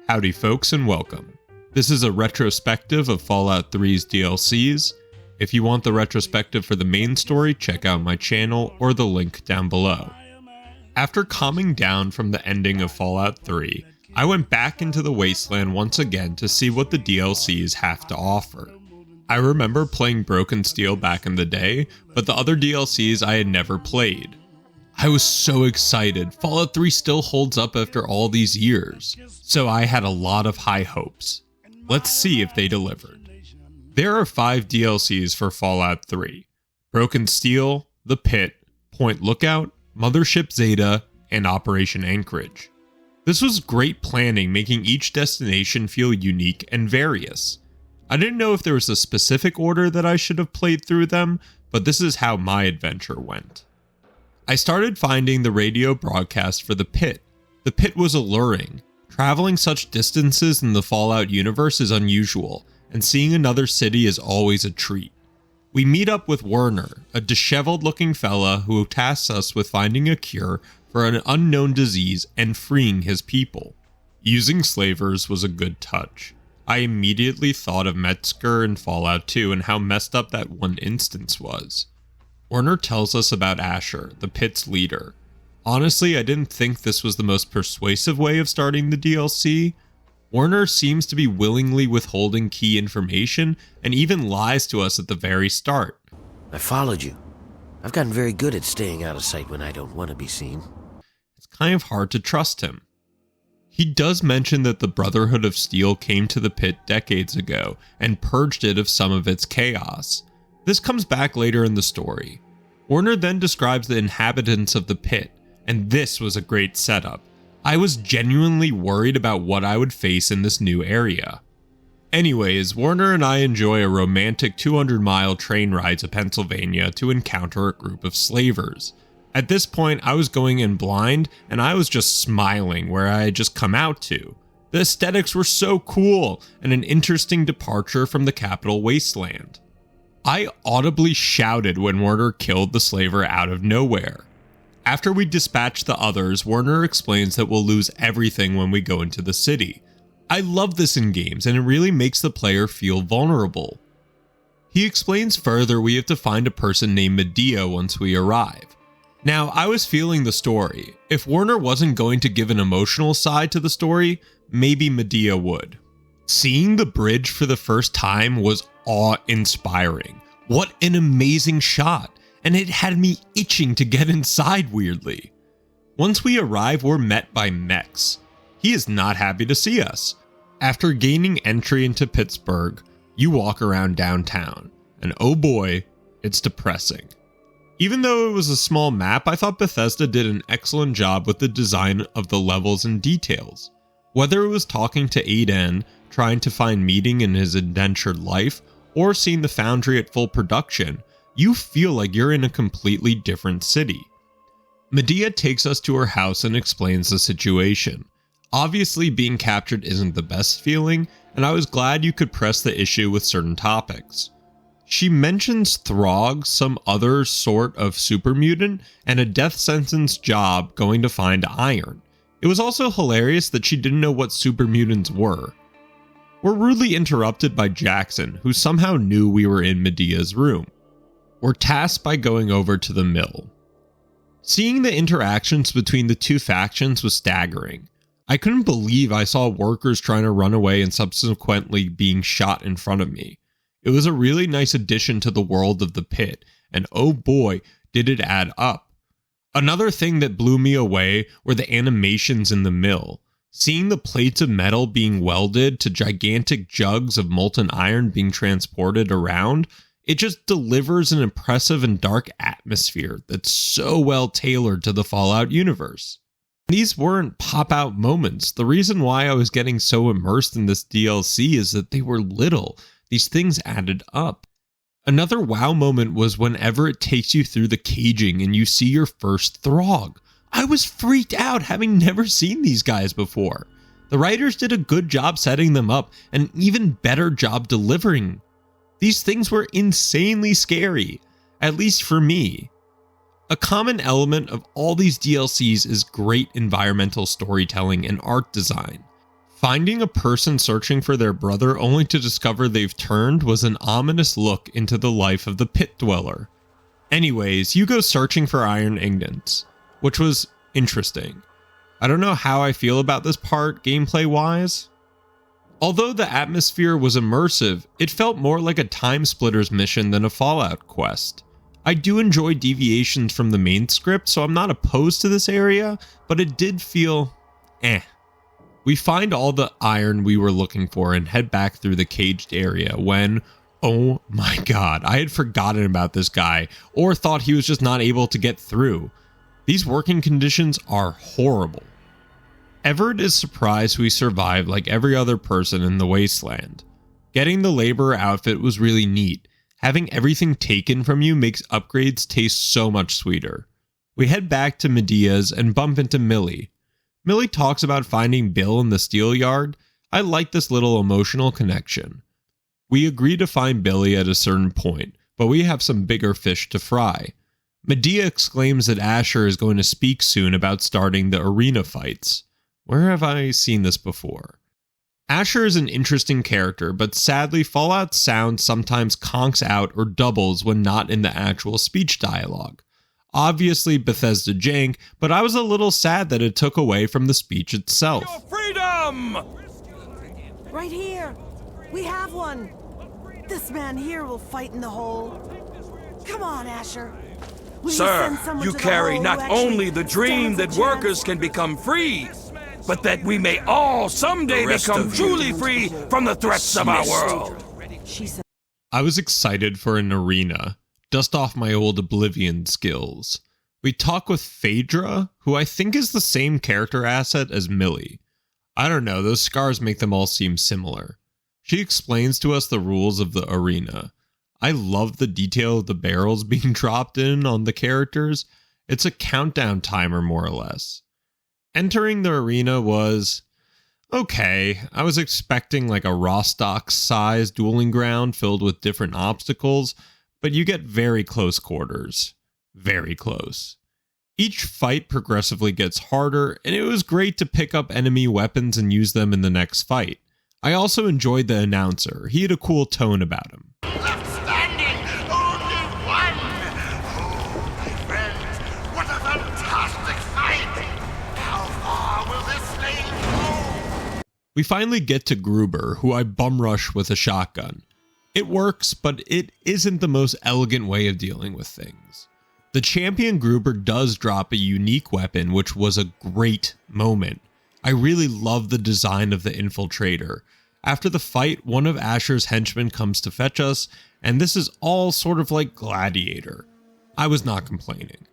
Howdy folks and welcome. This is a retrospective of Fallout 3's DLCs. If you want the retrospective for the main story, check out my channel or the link down below. After calming down from the ending of Fallout 3, I went back into the Wasteland once again to see what the DLCs have to offer. I remember playing Broken Steel back in the day, but the other DLCs I had never played. I was so excited. Fallout 3 still holds up after all these years, so I had a lot of high hopes. Let's see if they delivered. There are 5 DLCs for Fallout 3: Broken Steel, The Pit, Point Lookout, Mothership Zeta, and Operation Anchorage. This was great planning, making each destination feel unique and various. I didn't know if there was a specific order that I should have played through them, but this is how my adventure went. I started finding the radio broadcast for The Pit. The Pit was alluring. Traveling such distances in the Fallout universe is unusual, and seeing another city is always a treat. We meet up with Werner, a disheveled-looking fella who tasks us with finding a cure for an unknown disease and freeing his people. Using slavers was a good touch. I immediately thought of Metzger in Fallout 2 and how messed up that one instance was. Werner tells us about Asher, the Pit's leader. Honestly, I didn't think this was the most persuasive way of starting the DLC. Werner seems to be willingly withholding key information and even lies to us at the very start. I followed you. I've gotten very good at staying out of sight when I don't want to be seen. It's kind of hard to trust him. He does mention that the Brotherhood of Steel came to the Pit decades ago and purged it of some of its chaos. This comes back later in the story. Werner then describes the inhabitants of the Pit, and this was a great setup. I was genuinely worried about what I would face in this new area. Anyways, Werner and I enjoy a romantic 200-mile train ride to Pennsylvania to encounter a group of slavers. At this point, I was going in blind, and I was just smiling where I had just come out to. The aesthetics were so cool, and an interesting departure from the capital wasteland. I audibly shouted when Werner killed the slaver out of nowhere. After we dispatch the others, Werner explains that we'll lose everything when we go into the city. I love this in games, and it really makes the player feel vulnerable. He explains further we have to find a person named Medea once we arrive. Now, I was feeling the story. If Werner wasn't going to give an emotional side to the story, maybe Medea would. Seeing the bridge for the first time was awe-inspiring. What an amazing shot, and it had me itching to get inside weirdly. Once we arrive, we're met by Mex. He is not happy to see us. After gaining entry into Pittsburgh, you walk around downtown, and oh boy, it's depressing. Even though it was a small map, I thought Bethesda did an excellent job with the design of the levels and details. Whether it was talking to Aiden, trying to find meaning in his indentured life, or seeing the foundry at full production, you feel like you're in a completely different city. Medea takes us to her house and explains the situation. Obviously, being captured isn't the best feeling, and I was glad you could press the issue with certain topics. She mentions Throg, some other sort of super mutant, and a death sentence job going to find iron. It was also hilarious that she didn't know what super mutants were. We're rudely interrupted by Jackson, who somehow knew we were in Medea's room. We're tasked by going over to the mill. Seeing the interactions between the two factions was staggering. I couldn't believe I saw workers trying to run away and subsequently being shot in front of me. It was a really nice addition to the world of the Pit, and oh boy, did it add up. Another thing that blew me away were the animations in the mill. Seeing the plates of metal being welded to gigantic jugs of molten iron being transported around, it just delivers an impressive and dark atmosphere that's so well tailored to the Fallout universe. These weren't pop-out moments. The reason why I was getting so immersed in this DLC is that they were little. These things added up. Another wow moment was whenever it takes you through the caging and you see your first Throg. I was freaked out having never seen these guys before. The writers did a good job setting them up and an even better job delivering. These things were insanely scary, at least for me. A common element of all these DLCs is great environmental storytelling and art design. Finding a person searching for their brother only to discover they've turned was an ominous look into the life of the pit dweller. Anyways, you go searching for iron ingots, which was interesting. I don't know how I feel about this part gameplay-wise. Although the atmosphere was immersive, it felt more like a Time Splitters mission than a Fallout quest. I do enjoy deviations from the main script, so I'm not opposed to this area, but it did feel eh. We find all the iron we were looking for and head back through the caged area when, oh my god, I had forgotten about this guy or thought he was just not able to get through. These working conditions are horrible. Everett is surprised we survived like every other person in the wasteland. Getting the laborer outfit was really neat. Having everything taken from you makes upgrades taste so much sweeter. We head back to Medea's and bump into Millie. Millie talks about finding Bill in the steel yard. I like this little emotional connection. We agree to find Billy at a certain point, but we have some bigger fish to fry. Medea exclaims that Asher is going to speak soon about starting the arena fights. Where have I seen this before? Asher is an interesting character, but sadly Fallout's sound sometimes conks out or doubles when not in the actual speech dialogue. Obviously Bethesda jank, but I was a little sad that it took away from the speech itself. Your freedom! Right here! We have one! This man here will fight in the hole. Come on, Asher. Will Sir, send someone you to the carry hole not who actually only the dream stands a that workers chance? can become free, but that we may all someday become truly free from the threats of our world. She said, I was excited for an arena. Dust off my old Oblivion skills. We talk with Phaedra, who I think is the same character asset as Millie. I don't know, those scars make them all seem similar. She explains to us the rules of the arena. I love the detail of the barrels being dropped in on the characters. It's a countdown timer more or less. Entering the arena was okay. I was expecting like a Rostock-sized dueling ground filled with different obstacles, but you get very close quarters. Very close. Each fight progressively gets harder, and it was great to pick up enemy weapons and use them in the next fight. I also enjoyed the announcer. He had a cool tone about him. Left standing, only one. Oh, my friends, what a fantastic fight! How far will this thing go? We finally get to Gruber, who I bum rush with a shotgun. It works, but it isn't the most elegant way of dealing with things. The champion Gruber does drop a unique weapon, which was a great moment. I really love the design of the infiltrator. After the fight, one of Asher's henchmen comes to fetch us, and this is all sort of like Gladiator. I was not complaining.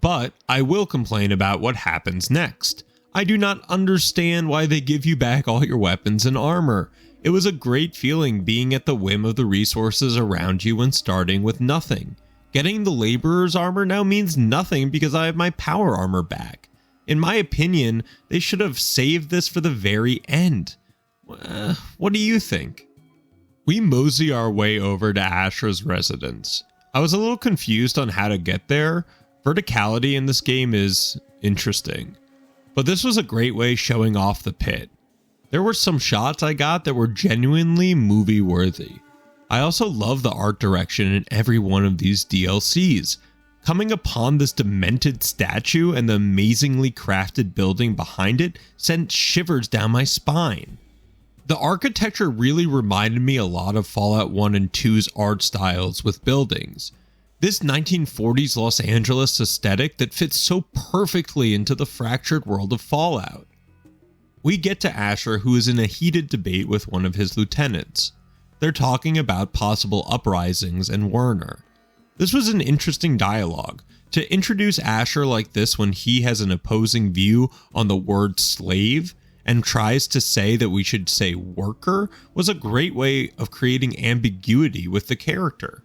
But I will complain about what happens next. I do not understand why they give you back all your weapons and armor. It was a great feeling being at the whim of the resources around you and starting with nothing. Getting the laborer's armor now means nothing because I have my power armor back. In my opinion, they should have saved this for the very end. What do you think? We mosey our way over to Asher's residence. I was a little confused on how to get there. Verticality in this game is interesting. But this was a great way showing off the pit. There were some shots I got that were genuinely movie worthy. I also love the art direction in every one of these DLCs. Coming upon this demented statue and the amazingly crafted building behind it sent shivers down my spine. The architecture really reminded me a lot of Fallout 1 and 2's art styles with buildings. This 1940s Los Angeles aesthetic that fits so perfectly into the fractured world of Fallout. We get to Asher, who is in a heated debate with one of his lieutenants. They're talking about possible uprisings and Werner. This was an interesting dialogue. To introduce Asher like this when he has an opposing view on the word slave and tries to say that we should say worker was a great way of creating ambiguity with the character.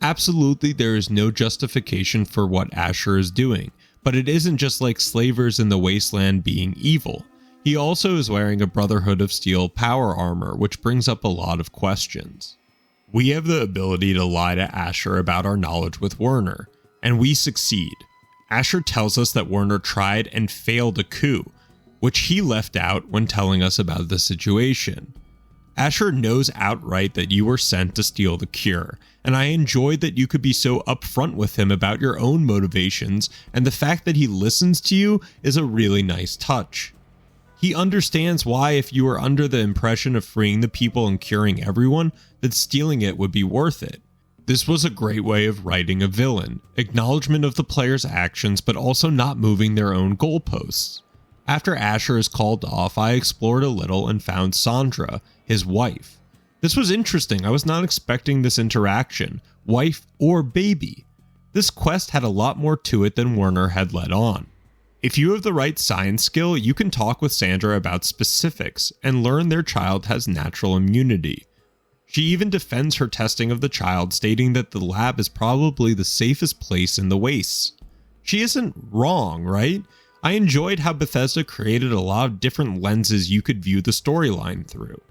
Absolutely, there is no justification for what Asher is doing, but it isn't just like slavers in the wasteland being evil. He also is wearing a Brotherhood of Steel power armor, which brings up a lot of questions. We have the ability to lie to Asher about our knowledge with Werner, and we succeed. Asher tells us that Werner tried and failed a coup. which he left out when telling us about the situation. Asher knows outright that you were sent to steal the cure, and I enjoyed that you could be so upfront with him about your own motivations, and the fact that he listens to you is a really nice touch. He understands why, if you were under the impression of freeing the people and curing everyone, that stealing it would be worth it. This was a great way of writing a villain, acknowledgement of the player's actions but also not moving their own goalposts. After Asher is called off, I explored a little and found Sandra, his wife. This was interesting. I was not expecting this interaction, wife or baby. This quest had a lot more to it than Werner had let on. If you have the right science skill, you can talk with Sandra about specifics and learn their child has natural immunity. She even defends her testing of the child, stating that the lab is probably the safest place in the wastes. She isn't wrong, right? I enjoyed how Bethesda created a lot of different lenses you could view the storyline through.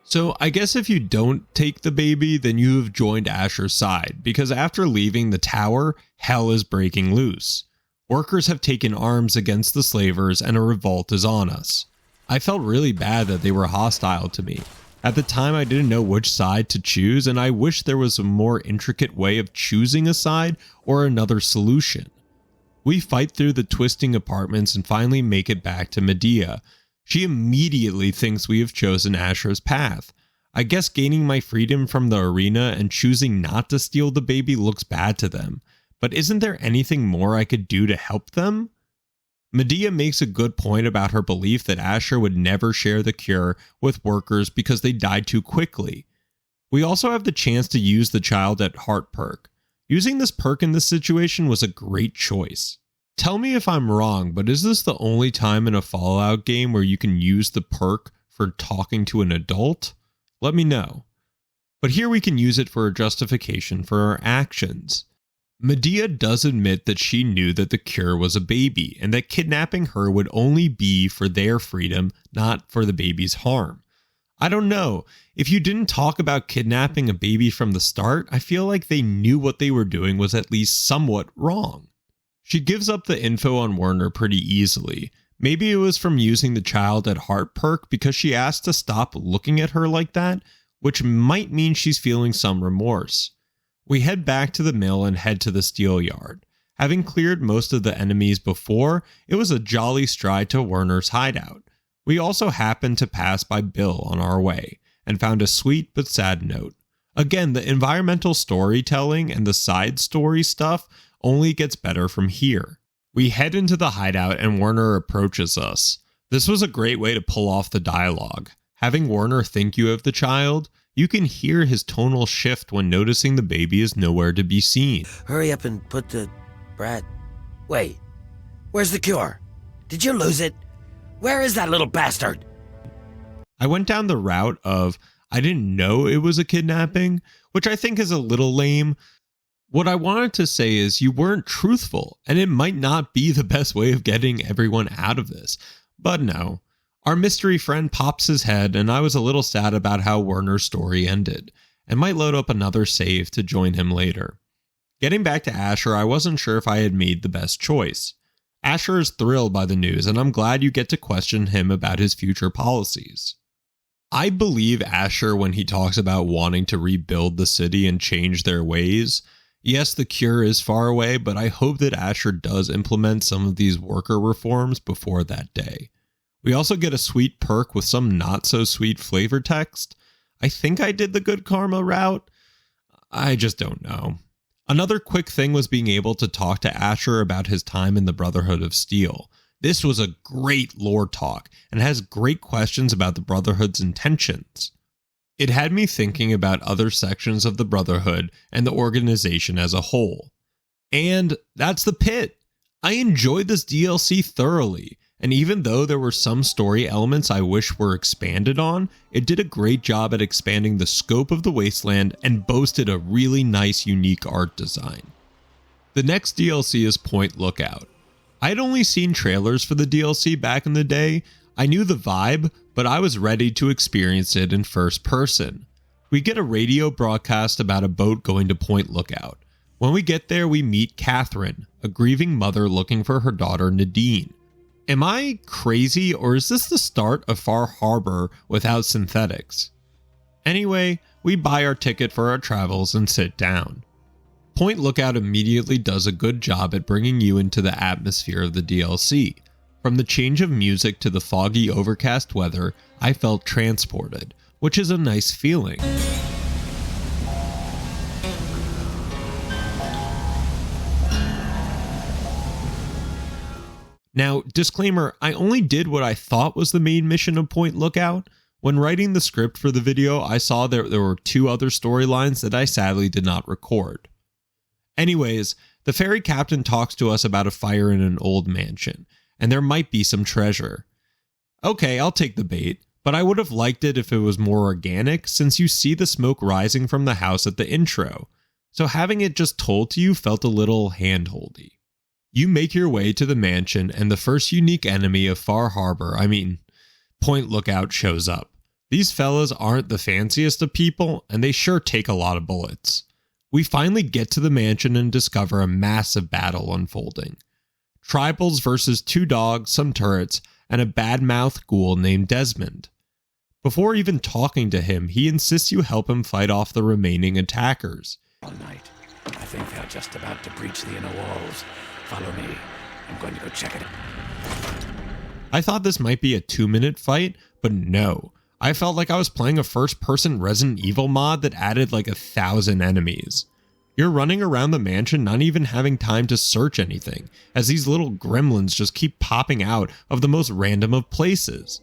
So I guess if you don't take the baby, then you have joined Asher's side, because after leaving the tower, hell is breaking loose. Workers have taken arms against the slavers and a revolt is on us. I felt really bad that they were hostile to me. At the time I didn't know which side to choose, and I wish there was a more intricate way of choosing a side or another solution. We fight through the twisting apartments and finally make it back to Medea. She immediately thinks we have chosen Asher's path. I guess gaining my freedom from the arena and choosing not to steal the baby looks bad to them, but isn't there anything more I could do to help them? Medea makes a good point about her belief that Asher would never share the cure with workers because they died too quickly. We also have the chance to use the child at heart perk. Using this perk in this situation was a great choice. Tell me if I'm wrong, but is this the only time in a Fallout game where you can use the perk for talking to an adult? Let me know. But here we can use it for a justification for our actions. Medea does admit that she knew that the cure was a baby, and that kidnapping her would only be for their freedom, not for the baby's harm. I don't know. If you didn't talk about kidnapping a baby from the start, I feel like they knew what they were doing was at least somewhat wrong. She gives up the info on Werner pretty easily. Maybe it was from using the child at heart perk because she asked to stop looking at her like that, which might mean she's feeling some remorse. We head back to the mill and head to the steel yard. Having cleared most of the enemies before, it was a jolly stride to Werner's hideout. We also happened to pass by Bill on our way, and found a sweet but sad note. Again, the environmental storytelling and the side story stuff only gets better from here. We head into the hideout and Werner approaches us. This was a great way to pull off the dialogue. Having Werner think you have the child, you can hear his tonal shift when noticing the baby is nowhere to be seen. Hurry up and put the brat... Wait, where's the cure? Did you lose it? Where is that little bastard? I went down the route of, I didn't know it was a kidnapping, which I think is a little lame. What I wanted to say is you weren't truthful, and it might not be the best way of getting everyone out of this. But no. Our mystery friend pops his head, and I was a little sad about how Werner's story ended, and might load up another save to join him later. Getting back to Asher, I wasn't sure if I had made the best choice. Asher is thrilled by the news, and I'm glad you get to question him about his future policies. I believe Asher when he talks about wanting to rebuild the city and change their ways. Yes, the cure is far away, but I hope that Asher does implement some of these worker reforms before that day. We also get a sweet perk with some not-so-sweet flavor text. I think I did the good karma route. I just don't know. Another quick thing was being able to talk to Asher about his time in the Brotherhood of Steel. This was a great lore talk, and has great questions about the Brotherhood's intentions. It had me thinking about other sections of the Brotherhood and the organization as a whole. And that's the pit. I enjoyed this DLC thoroughly. And even though there were some story elements I wish were expanded on, it did a great job at expanding the scope of the wasteland and boasted a really nice, unique art design. The next DLC is Point Lookout. I had only seen trailers for the DLC back in the day. I knew the vibe, but I was ready to experience it in first person. We get a radio broadcast about a boat going to Point Lookout. When we get there, we meet Catherine, a grieving mother looking for her daughter Nadine. Am I crazy, or is this the start of Far Harbor without synthetics? Anyway, we buy our ticket for our travels and sit down. Point Lookout immediately does a good job at bringing you into the atmosphere of the DLC. From the change of music to the foggy, overcast weather, I felt transported, which is a nice feeling. Now, disclaimer, I only did what I thought was the main mission of Point Lookout. When writing the script for the video, I saw there were 2 other storylines that I sadly did not record. Anyways, the ferry captain talks to us about a fire in an old mansion, and there might be some treasure. Okay, I'll take the bait, but I would have liked it if it was more organic, since you see the smoke rising from the house at the intro, so having it just told to you felt a little handholdy. You make your way to the mansion, and the first unique enemy of Far Harbor, Point Lookout, shows up. These fellas aren't the fanciest of people, and they sure take a lot of bullets. We finally get to the mansion and discover a massive battle unfolding. Tribals versus 2 dogs, some turrets, and a bad-mouthed ghoul named Desmond. Before even talking to him, he insists you help him fight off the remaining attackers. All night. I think they're just about to breach the inner walls. Follow me. I'm going to go check it out. I thought this might be a 2-minute fight, but no. I felt like I was playing a first-person Resident Evil mod that added like 1,000 enemies. You're running around the mansion not even having time to search anything, as these little gremlins just keep popping out of the most random of places.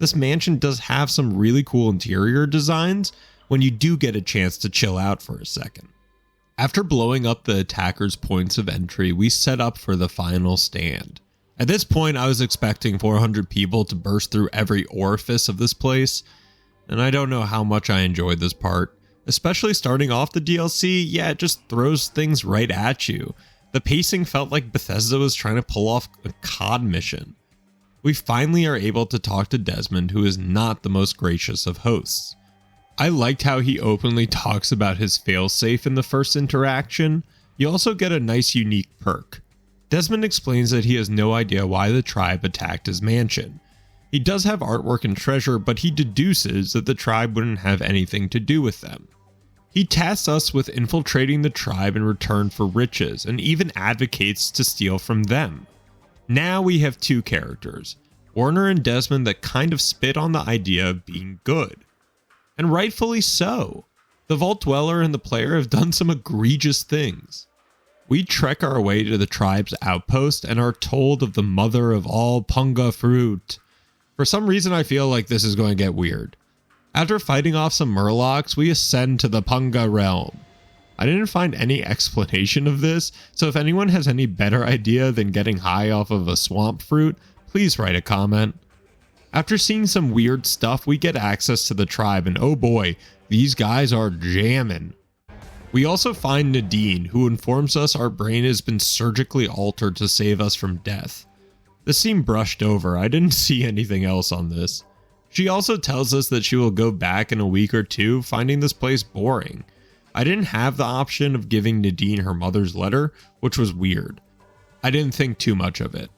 This mansion does have some really cool interior designs when you do get a chance to chill out for a second. After blowing up the attackers' points of entry, we set up for the final stand. At this point, I was expecting 400 people to burst through every orifice of this place, and I don't know how much I enjoyed this part. Especially starting off the DLC, yeah, it just throws things right at you. The pacing felt like Bethesda was trying to pull off a COD mission. We finally are able to talk to Desmond, who is not the most gracious of hosts. I liked how he openly talks about his failsafe in the first interaction. You also get a nice unique perk. Desmond explains that he has no idea why the tribe attacked his mansion. He does have artwork and treasure, but he deduces that the tribe wouldn't have anything to do with them. He tasks us with infiltrating the tribe in return for riches, and even advocates to steal from them. Now we have 2 characters, Warner and Desmond, that kind of spit on the idea of being good. And rightfully so. The Vault Dweller and the player have done some egregious things. We trek our way to the tribe's outpost and are told of the mother of all punga fruit. For some reason, I feel like this is going to get weird. After fighting off some murlocs, we ascend to the punga realm. I didn't find any explanation of this, so if anyone has any better idea than getting high off of a swamp fruit, please write a comment. After seeing some weird stuff, we get access to the tribe, and oh boy, these guys are jamming. We also find Nadine, who informs us our brain has been surgically altered to save us from death. This seemed brushed over, I didn't see anything else on this. She also tells us that she will go back in a week or 2, finding this place boring. I didn't have the option of giving Nadine her mother's letter, which was weird. I didn't think too much of it.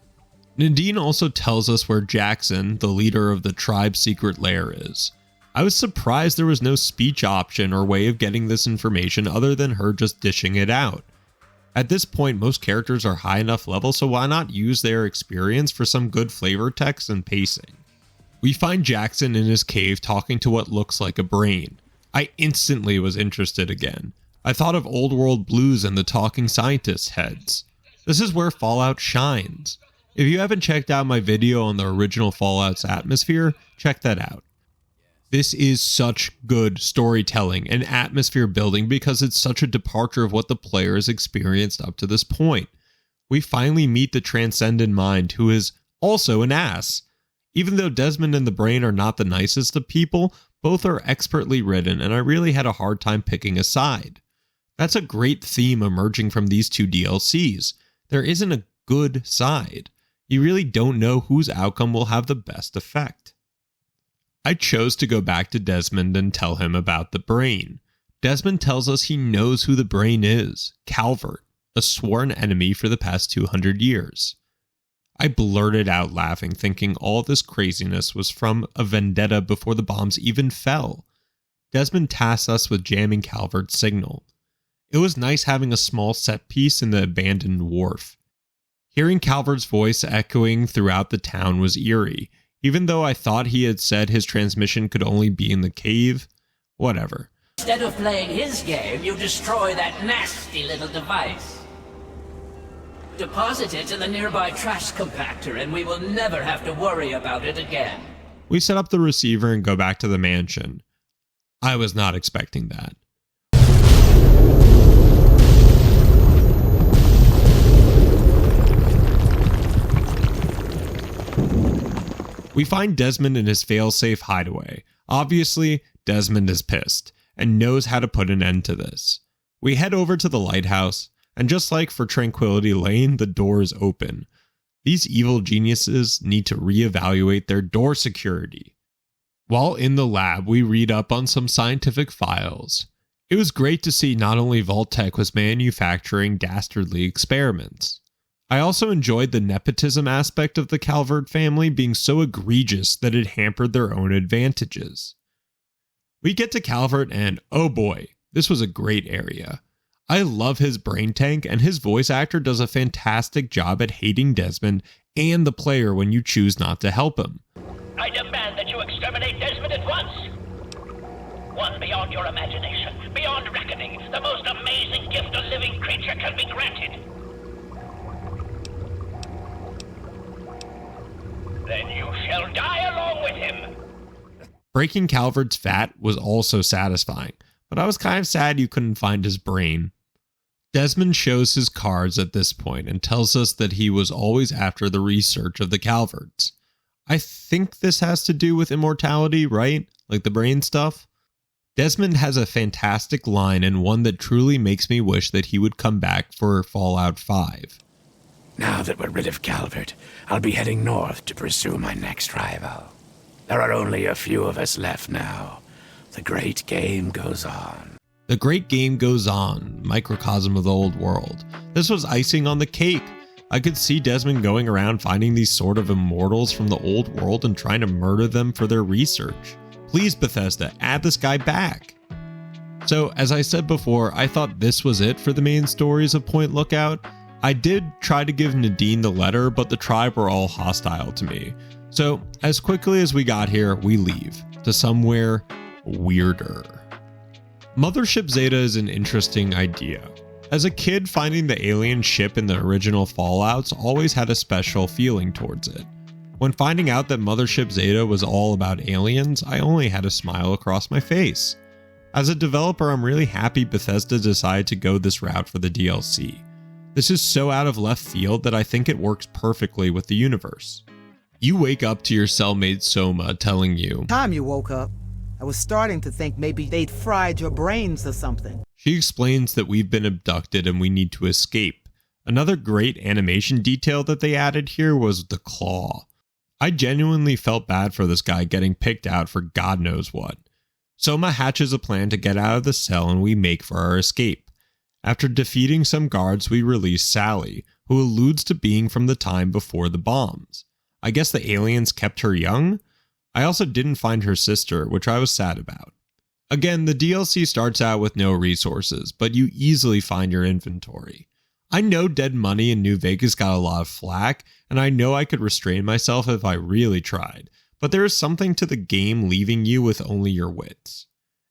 Nadine also tells us where Jackson, the leader of the tribe's secret lair, is. I was surprised there was no speech option or way of getting this information other than her just dishing it out. At this point, most characters are high enough level, so why not use their experience for some good flavor text and pacing? We find Jackson in his cave talking to what looks like a brain. I instantly was interested again. I thought of Old World Blues and the Talking Scientist heads. This is where Fallout shines. If you haven't checked out my video on the original Fallout's atmosphere, check that out. This is such good storytelling and atmosphere building because it's such a departure of what the player has experienced up to this point. We finally meet the transcendent mind, who is also an ass. Even though Desmond and the Brain are not the nicest of people, both are expertly written, and I really had a hard time picking a side. That's a great theme emerging from these 2 DLCs. There isn't a good side. You really don't know whose outcome will have the best effect. I chose to go back to Desmond and tell him about the Brain. Desmond tells us he knows who the Brain is, Calvert, a sworn enemy for the past 200 years. I blurted out laughing, thinking all this craziness was from a vendetta before the bombs even fell. Desmond tasked us with jamming Calvert's signal. It was nice having a small set piece in the abandoned wharf. Hearing Calvert's voice echoing throughout the town was eerie, even though I thought he had said his transmission could only be in the cave. Whatever. Instead of playing his game, you destroy that nasty little device. Deposit it in the nearby trash compactor and we will never have to worry about it again. We set up the receiver and go back to the mansion. I was not expecting that. We find Desmond in his failsafe hideaway. Obviously, Desmond is pissed and knows how to put an end to this. We head over to the lighthouse, and just like for Tranquility Lane, the door is open. These evil geniuses need to reevaluate their door security. While in the lab, we read up on some scientific files. It was great to see not only Vault-Tec was manufacturing dastardly experiments. I also enjoyed the nepotism aspect of the Calvert family being so egregious that it hampered their own advantages. We get to Calvert and, oh boy, this was a great area. I love his brain tank, and his voice actor does a fantastic job at hating Desmond and the player when you choose not to help him. I demand that you exterminate Desmond at once. One beyond your imagination, beyond reckoning, the most amazing gift a living creature can be granted. Then you shall die along with him. Breaking Calvert's fat was also satisfying, but I was kind of sad you couldn't find his brain. Desmond shows his cards at this point and tells us that he was always after the research of the Calverts. I think this has to do with immortality, right? Like the brain stuff? Desmond has a fantastic line and one that truly makes me wish that he would come back for Fallout 5. Now that we're rid of Calvert, I'll be heading north to pursue my next rival. There are only a few of us left now. The great game goes on. The great game goes on, microcosm of the old world. This was icing on the cake. I could see Desmond going around finding these sort of immortals from the old world and trying to murder them for their research. Please, Bethesda, add this guy back. So, as I said before, I thought this was it for the main stories of Point Lookout. I did try to give Nadine the letter, but the tribe were all hostile to me. So, as quickly as we got here, we leave to somewhere weirder. Mothership Zeta is an interesting idea. As a kid, finding the alien ship in the original Fallouts always had a special feeling towards it. When finding out that Mothership Zeta was all about aliens, I only had a smile across my face. As a developer, I'm really happy Bethesda decided to go this route for the DLC. This is so out of left field that I think it works perfectly with the universe. You wake up to your cellmate Soma telling you, Time you woke up, I was starting to think maybe they'd fried your brains or something. She explains that we've been abducted and we need to escape. Another great animation detail that they added here was the claw. I genuinely felt bad for this guy getting picked out for God knows what. Soma hatches a plan to get out of the cell and we make for our escape. After defeating some guards, we release Sally, who alludes to being from the time before the bombs. I guess the aliens kept her young? I also didn't find her sister, which I was sad about. Again, the DLC starts out with no resources, but you easily find your inventory. I know Dead Money in New Vegas got a lot of flack, and I know I could restrain myself if I really tried, but there is something to the game leaving you with only your wits.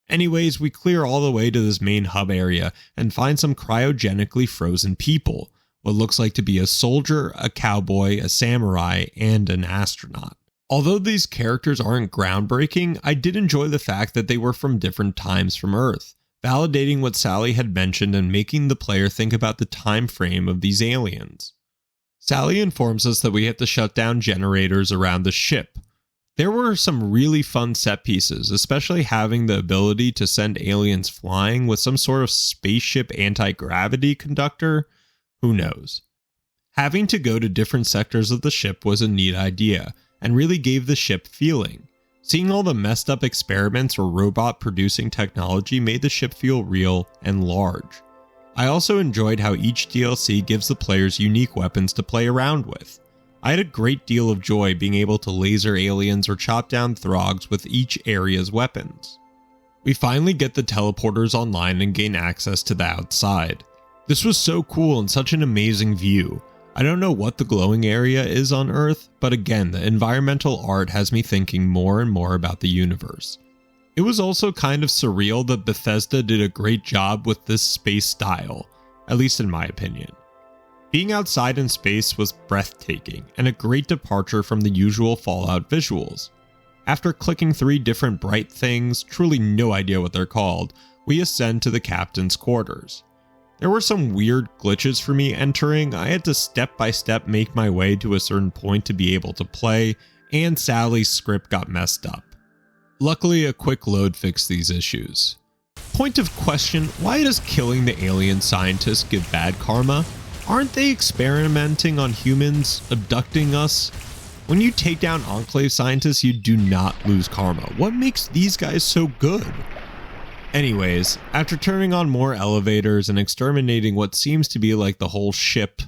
Anyways, we clear all the way to this main hub area and find some cryogenically frozen people, what looks like to be a soldier, a cowboy, a samurai, and an astronaut. Although these characters aren't groundbreaking, I did enjoy the fact that they were from different times from Earth, validating what Sally had mentioned and making the player think about the time frame of these aliens. Sally informs us that we have to shut down generators around the ship. There were some really fun set pieces, especially having the ability to send aliens flying with some sort of spaceship anti-gravity conductor. Who knows? Having to go to different sectors of the ship was a neat idea, and really gave the ship feeling. Seeing all the messed up experiments or robot producing technology made the ship feel real and large. I also enjoyed how each DLC gives the players unique weapons to play around with. I had a great deal of joy being able to laser aliens or chop down throgs with each area's weapons. We finally get the teleporters online and gain access to the outside. This was so cool and such an amazing view. I don't know what the glowing area is on Earth, but again, the environmental art has me thinking more and more about the universe. It was also kind of surreal that Bethesda did a great job with this space style, at least in my opinion. Being outside in space was breathtaking and a great departure from the usual Fallout visuals. After clicking 3 different bright things, truly no idea what they're called, we ascend to the captain's quarters. There were some weird glitches for me entering. I had to step by step make my way to a certain point to be able to play, and Sally's script got messed up. Luckily, a quick load fixed these issues. Point of question, why does killing the alien scientists give bad karma? Aren't they experimenting on humans, abducting us? When you take down Enclave scientists, you do not lose karma. What makes these guys so good? Anyways, after turning on more elevators and exterminating what seems to be like the whole ship,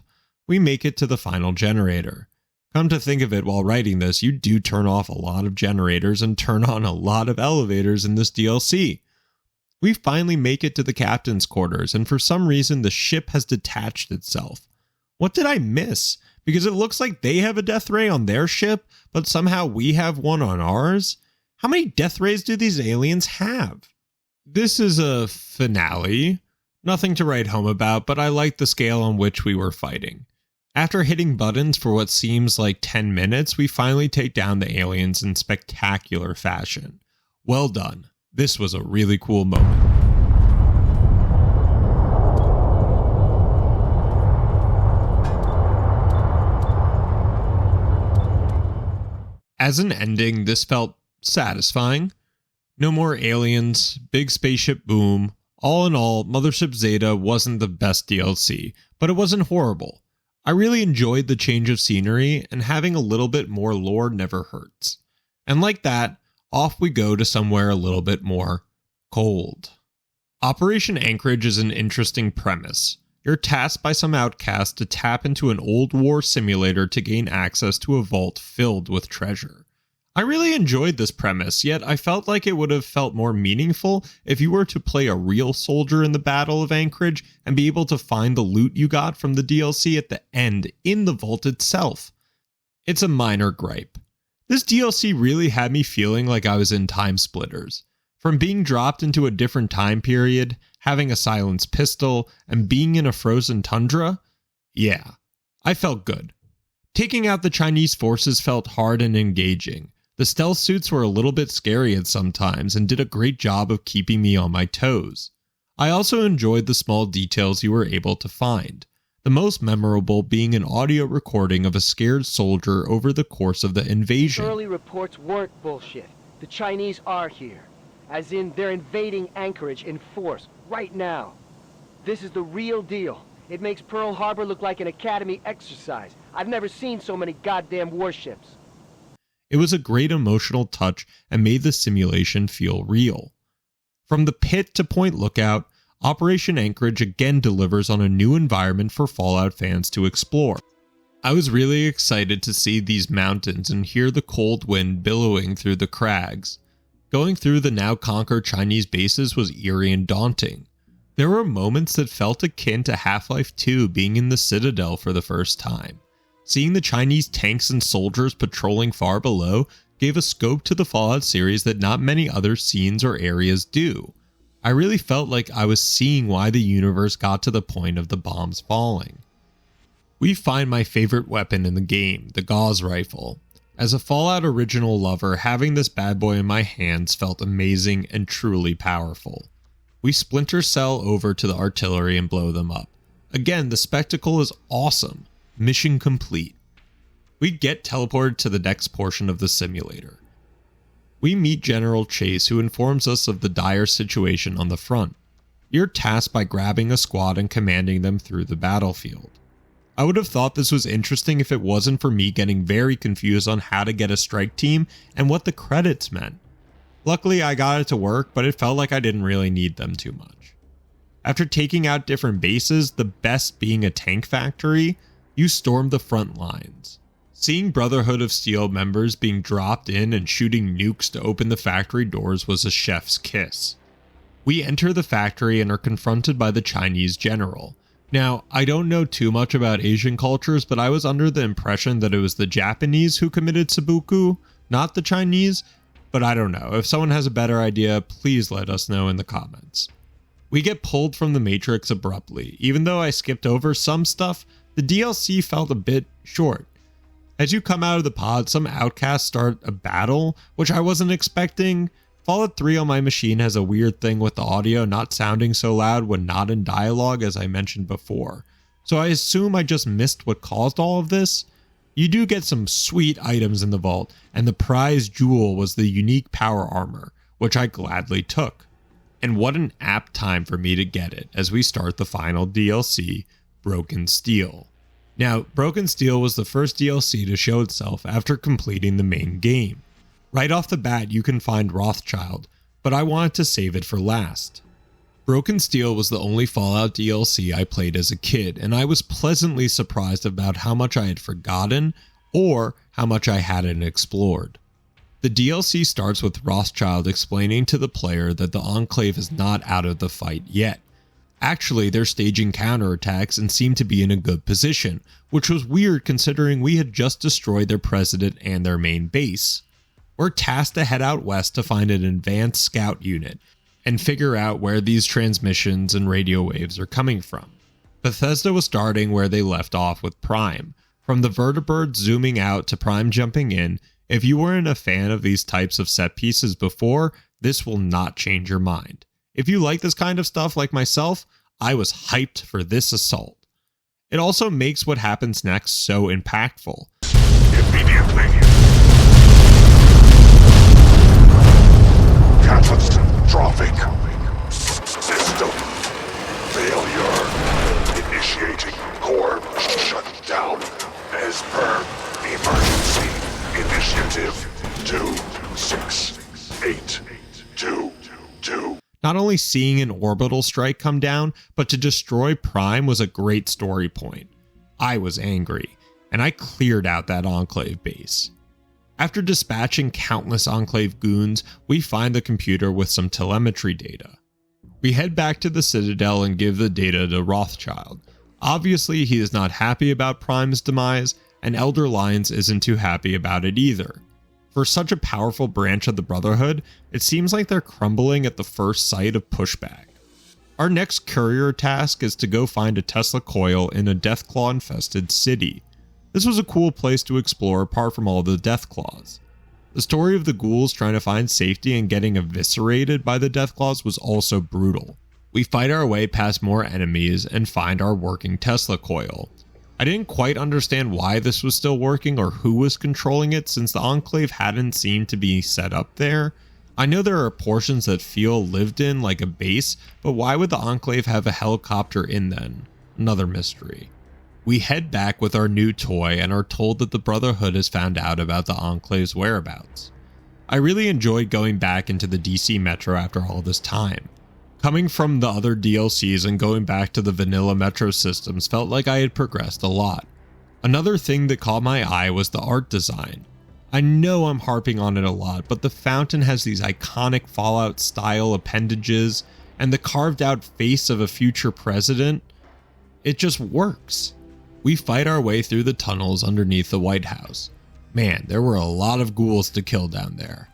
we make it to the final generator. Come to think of it, while writing this, you do turn off a lot of generators and turn on a lot of elevators in this DLC. We finally make it to the captain's quarters, and for some reason the ship has detached itself. What did I miss? Because it looks like they have a death ray on their ship, but somehow we have one on ours? How many death rays do these aliens have? This is a finale. Nothing to write home about, but I like the scale on which we were fighting. After hitting buttons for what seems like 10 minutes, we finally take down the aliens in spectacular fashion. Well done. This was a really cool moment. As an ending, this felt satisfying. No more aliens, big spaceship boom. All in all, Mothership Zeta wasn't the best DLC, but it wasn't horrible. I really enjoyed the change of scenery, and having a little bit more lore never hurts. And like that, off we go to somewhere a little bit more cold. Operation Anchorage is an interesting premise. You're tasked by some outcast to tap into an old war simulator to gain access to a vault filled with treasure. I really enjoyed this premise, yet I felt like it would have felt more meaningful if you were to play a real soldier in the Battle of Anchorage and be able to find the loot you got from the DLC at the end in the vault itself. It's a minor gripe. This DLC really had me feeling like I was in Time Splitters. From being dropped into a different time period, having a silenced pistol, and being in a frozen tundra, yeah, I felt good. Taking out the Chinese forces felt hard and engaging. The stealth suits were a little bit scary at some times and did a great job of keeping me on my toes. I also enjoyed the small details you were able to find, the most memorable being an audio recording of a scared soldier over the course of the invasion. Early reports weren't bullshit. The Chinese are here. As in, they're invading Anchorage in force, right now. This is the real deal. It makes Pearl Harbor look like an Academy exercise. I've never seen so many goddamn warships. It was a great emotional touch and made the simulation feel real. From the pit to Point Lookout, Operation Anchorage again delivers on a new environment for Fallout fans to explore. I was really excited to see these mountains and hear the cold wind billowing through the crags. Going through the now conquered Chinese bases was eerie and daunting. There were moments that felt akin to Half-Life 2 being in the Citadel for the first time. Seeing the Chinese tanks and soldiers patrolling far below gave a scope to the Fallout series that not many other scenes or areas do. I really felt like I was seeing why the universe got to the point of the bombs falling. We find my favorite weapon in the game, the Gauss rifle. As a Fallout original lover, having this bad boy in my hands felt amazing and truly powerful. We splinter cell over to the artillery and blow them up. Again, the spectacle is awesome. Mission complete. We get teleported to the next portion of the simulator. We meet General Chase, who informs us of the dire situation on the front. You're tasked by grabbing a squad and commanding them through the battlefield. I would have thought this was interesting if it wasn't for me getting very confused on how to get a strike team and what the credits meant. Luckily, I got it to work, but it felt like I didn't really need them too much. After taking out different bases, the best being a tank factory, you storm the front lines. Seeing Brotherhood of Steel members being dropped in and shooting nukes to open the factory doors was a chef's kiss. We enter the factory and are confronted by the Chinese general. Now, I don't know too much about Asian cultures, but I was under the impression that it was the Japanese who committed seppuku, not the Chinese, but I don't know. If someone has a better idea, please let us know in the comments. We get pulled from the Matrix abruptly. Even though I skipped over some stuff, the DLC felt a bit short. As you come out of the pod, some outcasts start a battle, which I wasn't expecting. Fallout 3 on my machine has a weird thing with the audio not sounding so loud when not in dialogue, as I mentioned before. So I assume I just missed what caused all of this. You do get some sweet items in the vault, and the prize jewel was the unique power armor, which I gladly took. And what an apt time for me to get it as we start the final DLC, Broken Steel. Now, Broken Steel was the first DLC to show itself after completing the main game. Right off the bat, you can find Rothschild, but I wanted to save it for last. Broken Steel was the only Fallout DLC I played as a kid, and I was pleasantly surprised about how much I had forgotten or how much I hadn't explored. The DLC starts with Rothschild explaining to the player that the Enclave is not out of the fight yet. Actually, they're staging counterattacks and seem to be in a good position, which was weird considering we had just destroyed their president and their main base. We're tasked to head out west to find an advanced scout unit and figure out where these transmissions and radio waves are coming from. Bethesda was starting where they left off with Prime. From the vertibird zooming out to Prime jumping in, if you weren't a fan of these types of set pieces before, this will not change your mind. If you like this kind of stuff like myself, I was hyped for this assault. It also makes what happens next so impactful. Immediately. Catastrophic. System failure. Initiating core shutdown as per emergency initiative 26822. Not only seeing an orbital strike come down, but to destroy Prime was a great story point. I was angry, and I cleared out that Enclave base. After dispatching countless Enclave goons, we find the computer with some telemetry data. We head back to the Citadel and give the data to Rothschild. Obviously, he is not happy about Prime's demise, and Elder Lyons isn't too happy about it either. For such a powerful branch of the Brotherhood, it seems like they're crumbling at the first sight of pushback. Our next courier task is to go find a Tesla Coil in a Deathclaw-infested city. This was a cool place to explore apart from all the Deathclaws. The story of the ghouls trying to find safety and getting eviscerated by the Deathclaws was also brutal. We fight our way past more enemies and find our working Tesla Coil. I didn't quite understand why this was still working or who was controlling it since the Enclave hadn't seemed to be set up there. I know there are portions that feel lived in like a base, but why would the Enclave have a helicopter in then? Another mystery. We head back with our new toy and are told that the Brotherhood has found out about the Enclave's whereabouts. I really enjoyed going back into the DC Metro after all this time. Coming from the other DLCs and going back to the vanilla Metro systems felt like I had progressed a lot. Another thing that caught my eye was the art design. I know I'm harping on it a lot, but the fountain has these iconic Fallout style appendages and the carved out face of a future president. It just works. We fight our way through the tunnels underneath the White House. Man, there were a lot of ghouls to kill down there.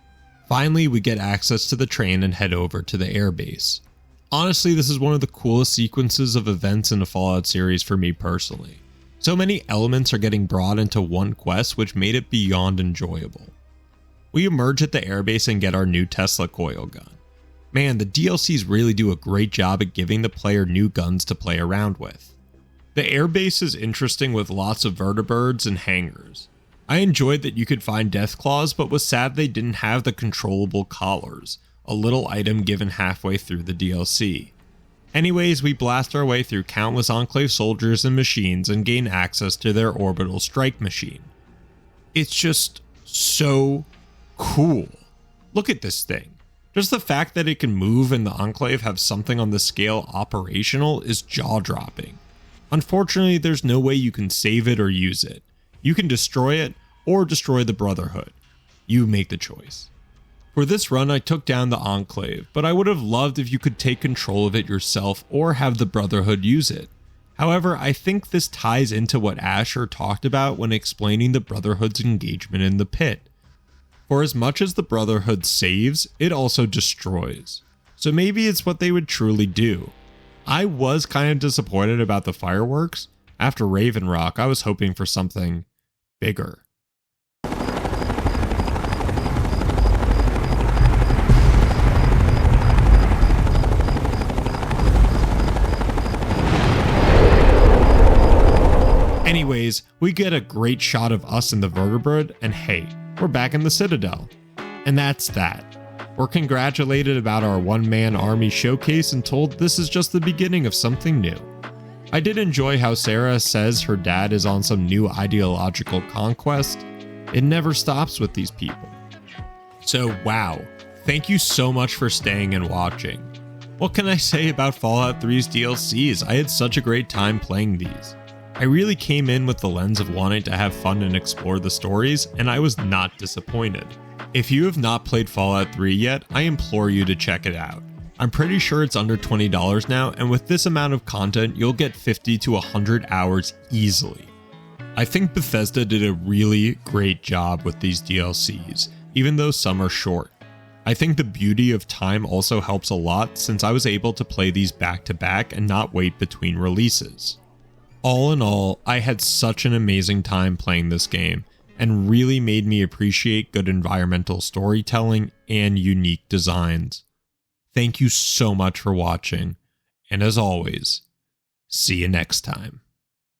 Finally, we get access to the train and head over to the airbase. Honestly, this is one of the coolest sequences of events in the Fallout series for me personally. So many elements are getting brought into one quest, which made it beyond enjoyable. We emerge at the airbase and get our new Tesla Coil gun. Man, the DLCs really do a great job at giving the player new guns to play around with. The airbase is interesting with lots of vertibirds and hangars. I enjoyed that you could find Deathclaws, but was sad they didn't have the controllable collars, a little item given halfway through the DLC. Anyways, we blast our way through countless Enclave soldiers and machines and gain access to their orbital strike machine. It's just so cool. Look at this thing. Just the fact that it can move and the Enclave have something on the scale operational is jaw-dropping. Unfortunately, there's no way you can save it or use it. You can destroy it, or destroy the Brotherhood. You make the choice. For this run, I took down the Enclave, but I would have loved if you could take control of it yourself or have the Brotherhood use it. However, I think this ties into what Asher talked about when explaining the Brotherhood's engagement in the pit. For as much as the Brotherhood saves, it also destroys. So maybe it's what they would truly do. I was kind of disappointed about the fireworks. After Raven Rock, I was hoping for something bigger. Anyways, we get a great shot of us in the vertebrate, and hey, we're back in the Citadel. And that's that. We're congratulated about our one-man army showcase and told this is just the beginning of something new. I did enjoy how Sarah says her dad is on some new ideological conquest. It never stops with these people. So wow, thank you so much for staying and watching. What can I say about Fallout 3's DLCs? I had such a great time playing these. I really came in with the lens of wanting to have fun and explore the stories, and I was not disappointed. If you have not played Fallout 3 yet, I implore you to check it out. I'm pretty sure it's under $20 now, and with this amount of content, you'll get 50 to 100 hours easily. I think Bethesda did a really great job with these DLCs, even though some are short. I think the beauty of time also helps a lot since I was able to play these back to back and not wait between releases. All in all, I had such an amazing time playing this game, and really made me appreciate good environmental storytelling and unique designs. Thank you so much for watching, and as always, see you next time.